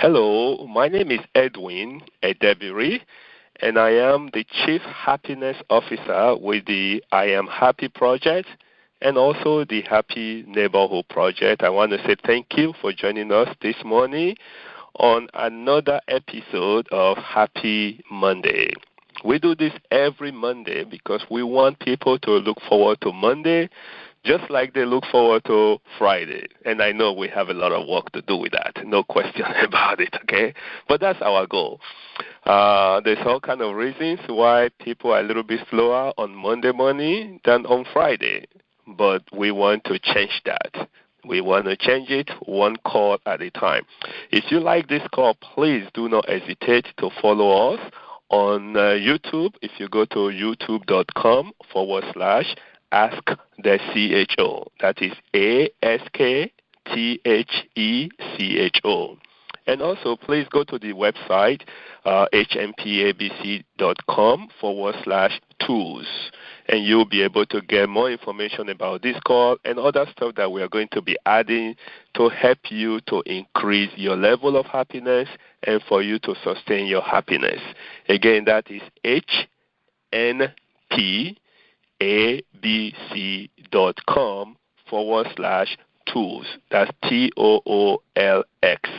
Hello, my name is Edwin Edebiri, and I am the Chief Happiness Officer with the I Am Happy Project and also the Happy Neighborhood Project. I want to say thank you for joining us this morning on another episode of Happy Monday. We do this every Monday because we want people to look forward to Monday just like they look forward to Friday. And I know we have a lot of work to do with that, no question about it, okay? But that's our goal. There's all kind of reasons why people are a little bit slower on Monday morning than on Friday. But we want to change that. We want to change it one call at a time. If you like this call, please do not hesitate to follow us on YouTube. If you go to youtube.com/Ask the CHO. That is ASKTHECHO. And also, please go to the website, hmpabc.com/tools. And you'll be able to get more information about this call and other stuff that we are going to be adding to help you to increase your level of happiness and for you to sustain your happiness. Again, that is hmpabc.com/tools. That's TOOLX.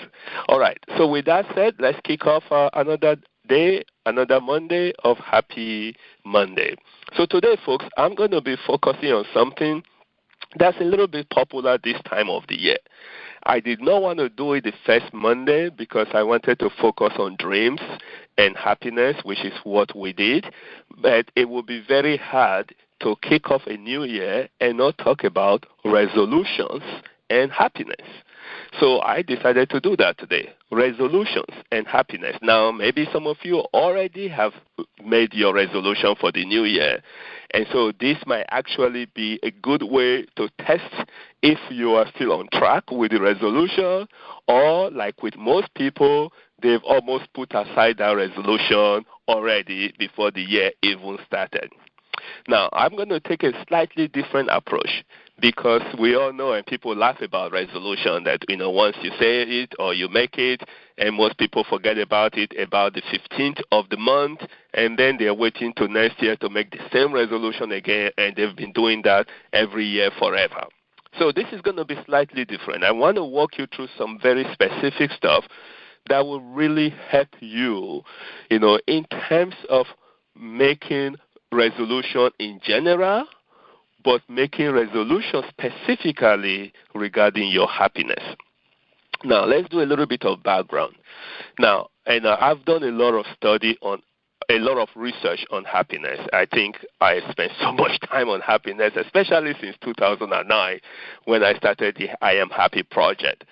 All right. So with that said, let's kick off another day, another Monday of Happy Monday. So today, folks, I'm going to be focusing on something that's a little bit popular this time of the year. I did not want to do it the first Monday because I wanted to focus on dreams and happiness, which is what we did. But it would be very hard to kick off a new year and not talk about resolutions and happiness. So I decided to do that today, resolutions and happiness. Now, maybe some of you already have made your resolution for the new year. And so this might actually be a good way to test if you are still on track with the resolution, or like with most people, they've almost put aside that resolution already before the year even started. Now, I'm going to take a slightly different approach because we all know and people laugh about resolution that, once you say it or you make it, and most people forget about it about the 15th of the month, and then they're waiting to next year to make the same resolution again, and they've been doing that every year forever. So this is going to be slightly different. I want to walk you through some very specific stuff that will really help you, in terms of making resolution in general, but making resolution specifically regarding your happiness. Now, let's do a little bit of background. Now, I've done a lot of research on happiness. I think I spent so much time on happiness, especially since 2009 when I started the I Am Happy project.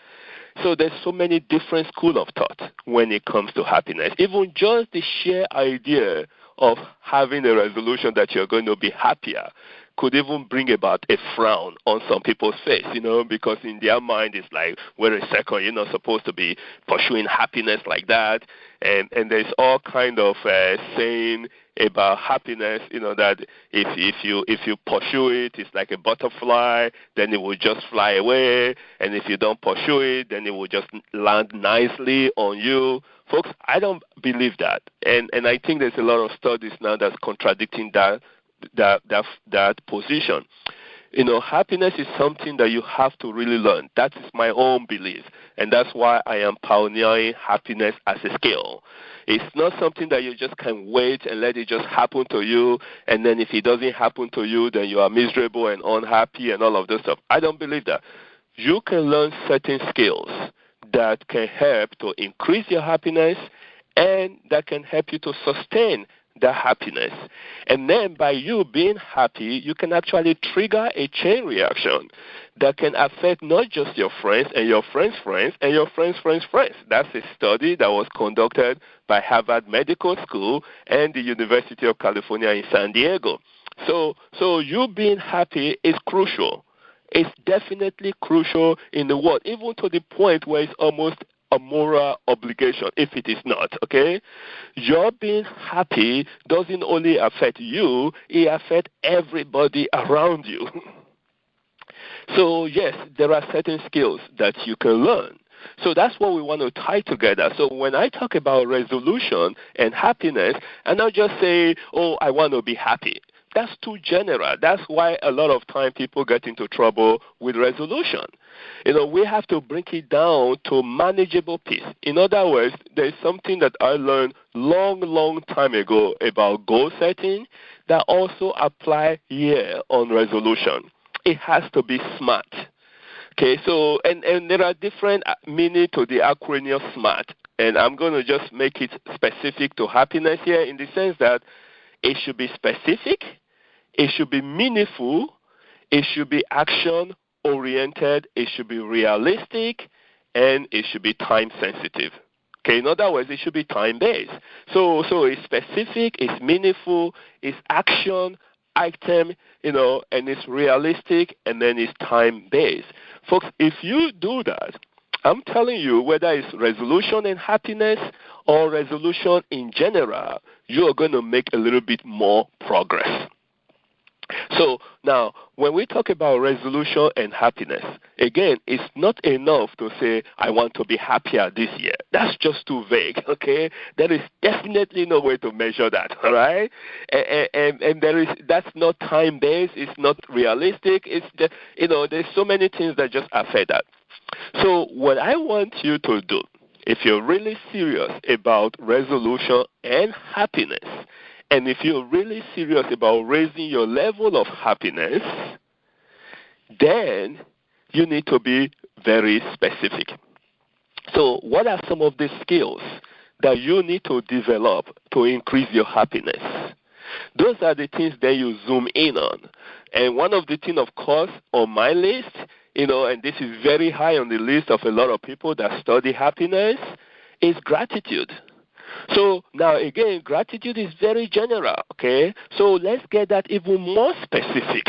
So there's so many different schools of thought when it comes to happiness. Even just the sheer idea of having a resolution that you're going to be happier could even bring about a frown on some people's face, because in their mind it's like, wait a second, you're not supposed to be pursuing happiness like that. And there's all kind of saying about happiness, that if you pursue it, it's like a butterfly, then it will just fly away. And if you don't pursue it, then it will just land nicely on you. Folks, I don't believe that. And I think there's a lot of studies now that's contradicting that position. Happiness is something that you have to really learn. That is my own belief, and that's why I am pioneering happiness as a skill. It's not something that you just can wait and let it just happen to you, and then if it doesn't happen to you, then you are miserable and unhappy and all of this stuff. I don't believe that. You can learn certain skills that can help to increase your happiness and that can help you to sustain that happiness. And then by you being happy, you can actually trigger a chain reaction that can affect not just your friends and your friends' friends and your friends' friends' friends. That's a study that was conducted by Harvard Medical School and the University of California in San Diego. So you being happy is crucial. It's definitely crucial in the world, even to the point where it's almost a moral obligation if it is not, okay? Your being happy doesn't only affect you, it affects everybody around you. So, yes, there are certain skills that you can learn. So that's what we want to tie together. So when I talk about resolution and happiness, and not just say, oh, I want to be happy. That's too general. That's why a lot of time people get into trouble with resolution. We have to bring it down to manageable piece. In other words, there's something that I learned long time ago about goal setting that also apply here on resolution. It has to be smart. Okay, so, and there are different meaning to the acronym SMART, and I'm going to just make it specific to happiness here in the sense that it should be specific, it should be meaningful, it should be action-oriented, it should be realistic, and it should be time-sensitive. Okay, in other words, it should be time-based. So it's specific, it's meaningful, it's action, item, and it's realistic, and then it's time-based. Folks, if you do that, I'm telling you, whether it's resolution and happiness or resolution in general, you are going to make a little bit more progress. So now, when we talk about resolution and happiness, again, it's not enough to say, I want to be happier this year. That's just too vague, okay? There is definitely no way to measure that, all right? And that's not time-based. It's not realistic. It's just, there's so many things that just affect that. So what I want you to do, if you're really serious about resolution and happiness, and if you're really serious about raising your level of happiness, then you need to be very specific. So what are some of the skills that you need to develop to increase your happiness? Those are the things that you zoom in on. And one of the things, of course, on my list, and this is very high on the list of a lot of people that study happiness, is gratitude. So now, again, gratitude is very general, okay? So let's get that even more specific.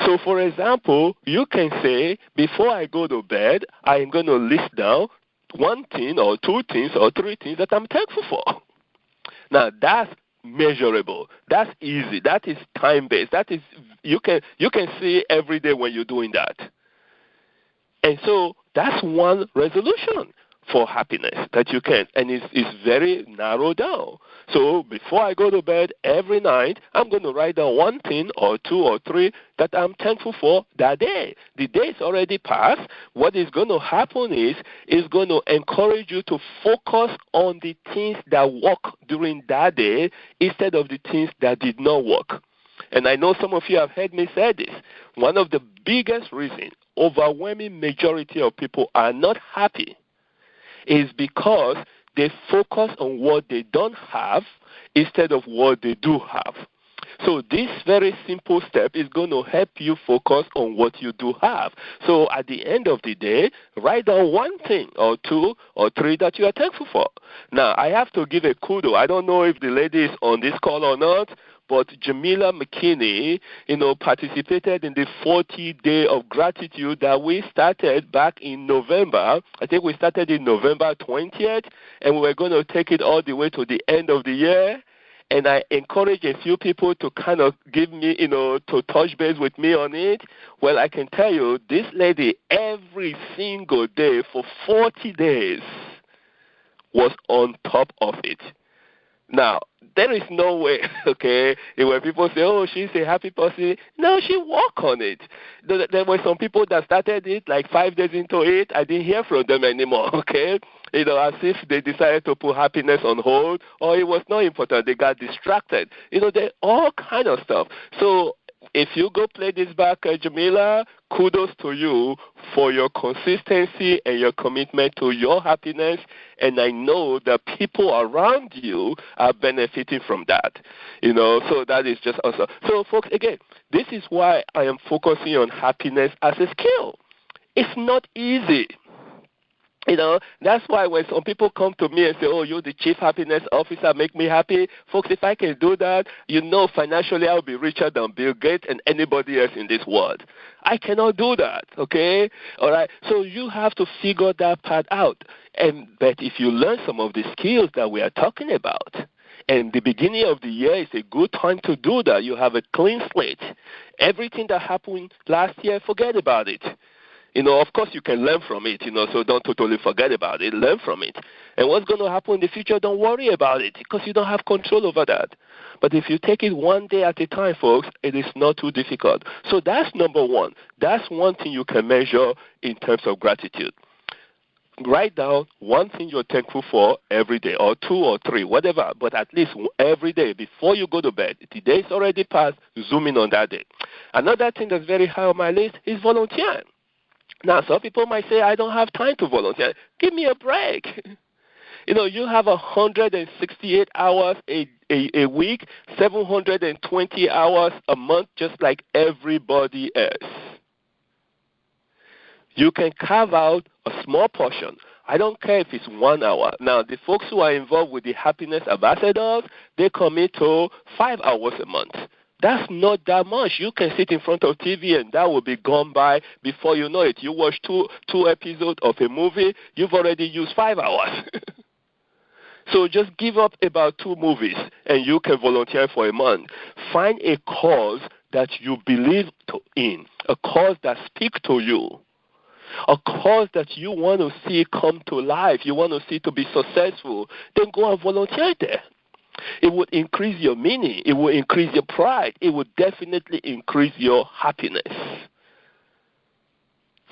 So, for example, you can say, before I go to bed, I'm going to list down one thing or two things or three things that I'm thankful for. Now, that's measurable. That's easy. That is time-based. That is, you can see every day when you're doing that. And so that's one resolution for happiness that you can, and it's very narrowed down. So before I go to bed every night, I'm going to write down one thing or two or three that I'm thankful for that day. The day is already passed. What is going to happen is it's going to encourage you to focus on the things that work during that day instead of the things that did not work. And I know some of you have heard me say this. One of the biggest reasons, overwhelming majority of people are not happy is because they focus on what they don't have instead of what they do have. So this very simple step is going to help you focus on what you do have. So at the end of the day, write down one thing or two or three that you are thankful for. Now, I have to give a kudos. I don't know if the lady is on this call or not, but Jamila McKinney, participated in the 40-day of gratitude that we started back in November. I think we started in November 20th, and we were going to take it all the way to the end of the year. And I encourage a few people to kind of give me, to touch base with me on it. Well, I can tell you, this lady every single day for 40 days was on top of it. Now, there is no way, okay, when people say, oh, she's a happy person. No, she worked on it. There were some people that started it like 5 days into it. I didn't hear from them anymore, okay? As if they decided to put happiness on hold, or it was not important. They got distracted. There all kind of stuff. So if you go play this back, Jamila, kudos to you for your consistency and your commitment to your happiness. And I know that people around you are benefiting from that. So that is just awesome. So, folks, again, this is why I am focusing on happiness as a skill. It's not easy. That's why when some people come to me and say, oh, you're the chief happiness officer, make me happy. Folks, if I can do that, financially I'll be richer than Bill Gates and anybody else in this world. I cannot do that, okay? All right? So you have to figure that part out. But if you learn some of the skills that we are talking about, and the beginning of the year is a good time to do that. You have a clean slate. Everything that happened last year, forget about it. Of course, you can learn from it, so don't totally forget about it. Learn from it. And what's going to happen in the future, don't worry about it because you don't have control over that. But if you take it one day at a time, folks, it is not too difficult. So that's number one. That's one thing you can measure in terms of gratitude. Write down one thing you're thankful for every day, or two or three, whatever, but at least every day before you go to bed. The day's already passed, zoom in on that day. Another thing that's very high on my list is volunteering. Now, some people might say, I don't have time to volunteer. Give me a break. You have 168 hours a week, 720 hours a month, just like everybody else. You can carve out a small portion. I don't care if it's 1 hour. Now, the folks who are involved with the happiness ambassadors, they commit to 5 hours a month. That's not that much. You can sit in front of TV and that will be gone by before you know it. You watch two episodes of a movie, you've already used 5 hours. So just give up about 2 movies and you can volunteer for a month. Find a cause that you believe in, a cause that speaks to you, a cause that you want to see come to life, you want to see to be successful. Then go and volunteer there. It would increase your meaning. It will increase your pride. It will definitely increase your happiness.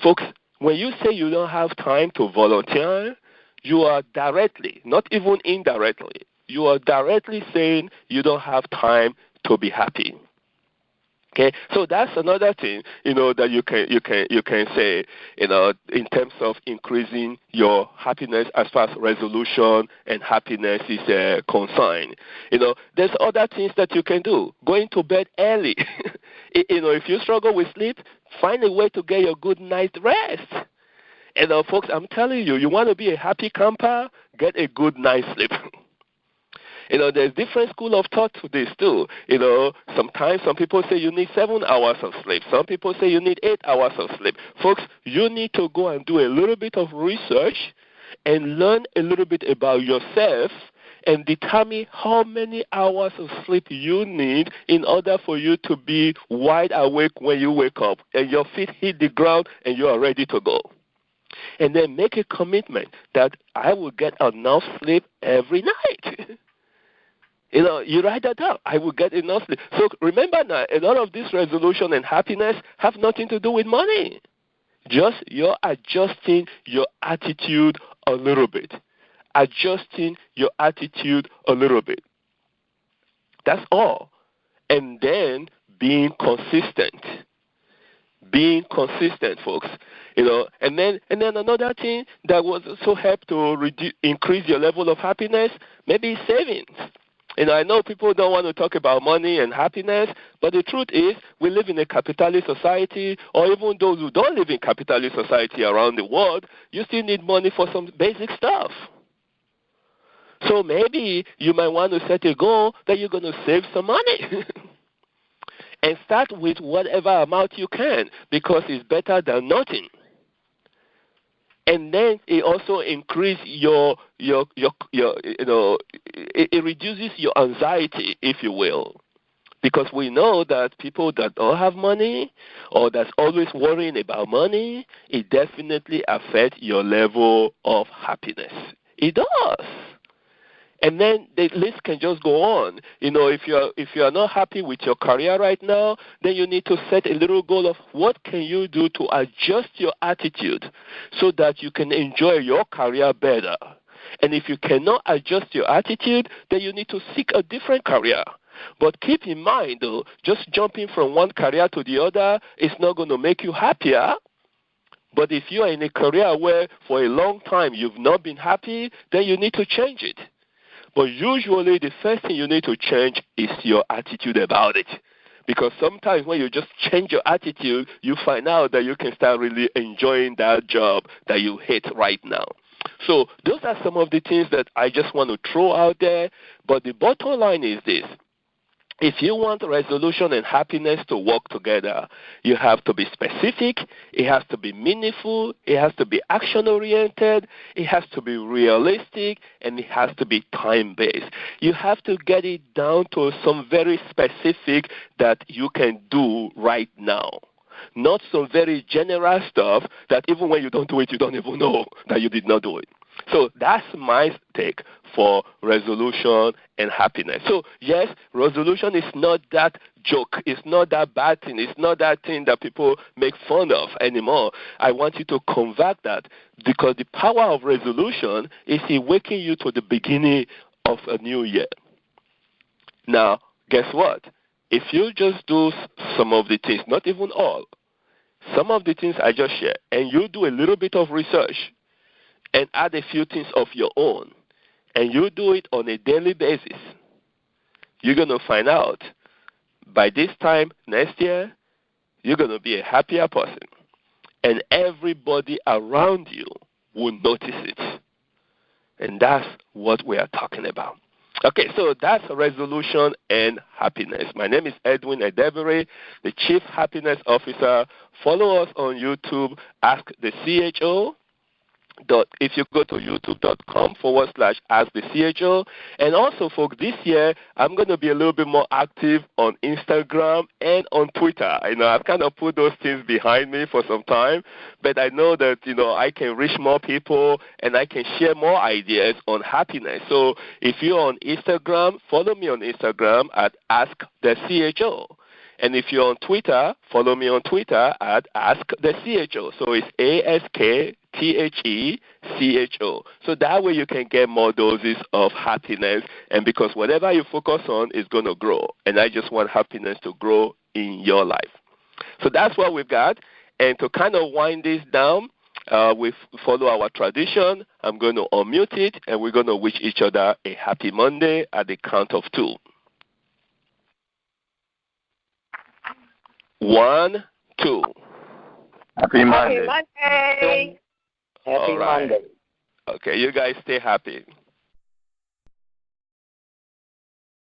Folks, when you say you don't have time to volunteer, you are directly, not even indirectly, you are directly saying you don't have time to be happy. Okay, so that's another thing, that you can say, in terms of increasing your happiness as far as resolution and happiness is concerned. There's other things that you can do. Going to bed early. If you struggle with sleep, find a way to get your good night's rest. Folks, I'm telling you, you want to be a happy camper, get a good night's sleep. There's different school of thought to this too. Sometimes some people say you need 7 hours of sleep. Some people say you need 8 hours of sleep. Folks, you need to go and do a little bit of research and learn a little bit about yourself and determine how many hours of sleep you need in order for you to be wide awake when you wake up and your feet hit the ground and you are ready to go. And then make a commitment that I will get enough sleep every night. You write that down. I will get enough sleep. So remember now, a lot of this resolution and happiness have nothing to do with money. Just you're adjusting your attitude a little bit. Adjusting your attitude a little bit. That's all. And then being consistent. Being consistent, folks. And then another thing that will also help to increase your level of happiness, maybe savings. I know people don't want to talk about money and happiness, but the truth is we live in a capitalist society, or even those who don't live in capitalist society around the world, you still need money for some basic stuff. So maybe you might want to set a goal that you're going to save some money. And start with whatever amount you can, because it's better than nothing. And then it also increases it reduces your anxiety, if you will. Because we know that people that don't have money or that's always worrying about money, it definitely affects your level of happiness. It does. And then the list can just go on. If you are not happy with your career right now, then you need to set a little goal of what can you do to adjust your attitude so that you can enjoy your career better. And if you cannot adjust your attitude, then you need to seek a different career. But keep in mind, though, just jumping from one career to the other is not going to make you happier. But if you are in a career where for a long time you've not been happy, then you need to change it. But usually the first thing you need to change is your attitude about it. Because sometimes when you just change your attitude, you find out that you can start really enjoying that job that you hate right now. So those are some of the things that I just want to throw out there. But the bottom line is this. If you want resolution and happiness to work together, you have to be specific, it has to be meaningful, it has to be action-oriented, it has to be realistic, and it has to be time-based. You have to get it down to some very specific that you can do right now. not some very general stuff that even when you don't do it, you don't even know that you did not do it. So that's my take for resolution and happiness. So yes, resolution is not that joke. It's not that bad thing. It's not that thing that people make fun of anymore. I want you to convert that, because the power of resolution is awakening you to the beginning of a new year. Now, guess what? If you just do some of the things, not even all, some of the things I just shared, and you do a little bit of research and add a few things of your own, and you do it on a daily basis, you're going to find out by this time next year, you're going to be a happier person. And everybody around you will notice it. And that's what we are talking about. Okay, so that's resolution and happiness. My name is Edwin Edebiri, the Chief Happiness Officer. Follow us on YouTube, Ask the CHO. If you go to youtube.com/AskTheCHO. And also for this year, I'm going to be a little bit more active on Instagram and on Twitter. I've kind of put those things behind me for some time, but I know that, I can reach more people and I can share more ideas on happiness. So if you're on Instagram, follow me on Instagram at AskTheCHO. And if you're on Twitter, follow me on Twitter at AskTheCHO. So it's AskTheCHO. So that way you can get more doses of happiness. And because whatever you focus on is going to grow. And I just want happiness to grow in your life. So that's what we've got. And to kind of wind this down, we follow our tradition. I'm going to unmute it, and we're going to wish each other a happy Monday at the count of 2. 1, 2. Happy Monday. Happy Monday. Happy Monday. Okay, you guys stay happy.